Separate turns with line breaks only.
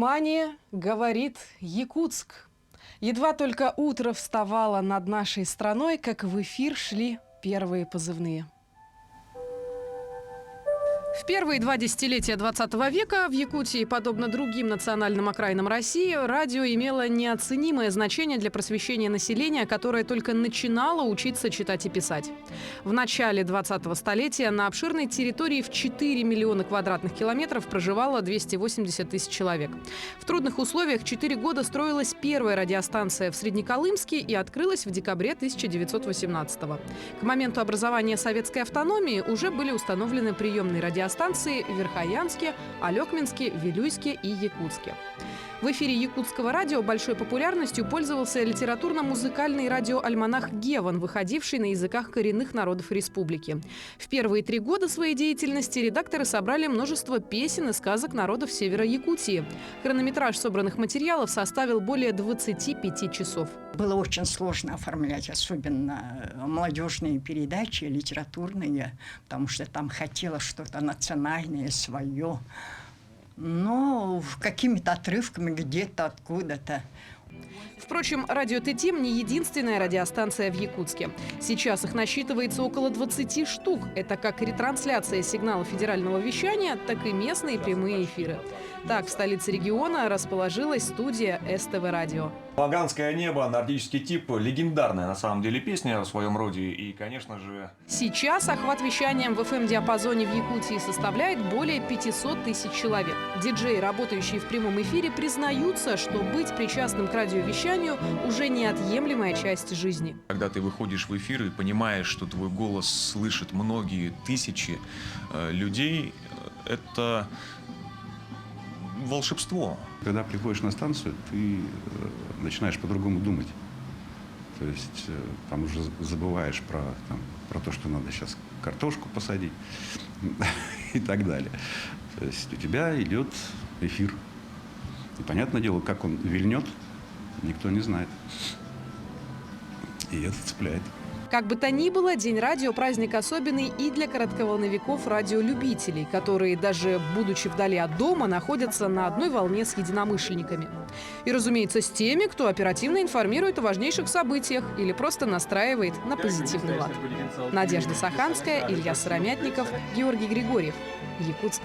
Внимание, говорит Якутск. Едва только утро вставало над нашей страной, как в эфир шли первые позывные. В первые 2 десятилетия 20 века в Якутии, подобно другим национальным окраинам России, радио имело неоценимое значение для просвещения населения, которое только начинало учиться читать и писать. В начале 20-го столетия на обширной территории в 4 миллиона квадратных километров проживало 280 тысяч человек. В трудных условиях 4 года строилась первая радиостанция в Среднеколымске и открылась в декабре 1918-го. К моменту образования советской автономии уже были установлены приемные радиостанции в Верхоянске, Алекминске, Вилюйске и Якутске. В эфире якутского радио большой популярностью пользовался литературно-музыкальный радиоальманах «Геван», выходивший на языках коренных народов республики. В первые 3 года своей деятельности редакторы собрали множество песен и сказок народов севера Якутии. Хронометраж собранных материалов составил более 25 часов.
Было очень сложно оформлять, особенно молодежные передачи, литературные, потому что там хотелось что-то национальное, свое. Но какими-то отрывками где-то, откуда-то.
Впрочем, радио «Тетим» не единственная радиостанция в Якутске. Сейчас их насчитывается около 20 штук. Это как ретрансляция сигнала федерального вещания, так и местные прямые эфиры. Так, в столице региона расположилась студия СТВ-радио.
«Лаганское небо», «Нордический тип» – легендарная на самом деле песня в своем роде. И, конечно же...
Сейчас охват вещанием в FM-диапазоне в Якутии составляет более 500 тысяч человек. Диджеи, работающие в прямом эфире, признаются, что быть причастным к радиовещанию уже неотъемлемая часть жизни.
Когда ты выходишь в эфир и понимаешь, что твой голос слышат многие тысячи людей, это волшебство.
Когда приходишь на станцию, ты начинаешь по-другому думать. То есть там уже забываешь про то, что надо сейчас картошку посадить и так далее. То есть у тебя идет эфир. И понятное дело, как он вильнет, никто не знает. И это цепляет.
Как бы то ни было, День радио – праздник особенный и для коротковолновиков радиолюбителей, которые, даже будучи вдали от дома, находятся на одной волне с единомышленниками. И, разумеется, с теми, кто оперативно информирует о важнейших событиях или просто настраивает на позитивный лад. Надежда Саханская, Илья Сыромятников, Георгий Григорьев. Якутск.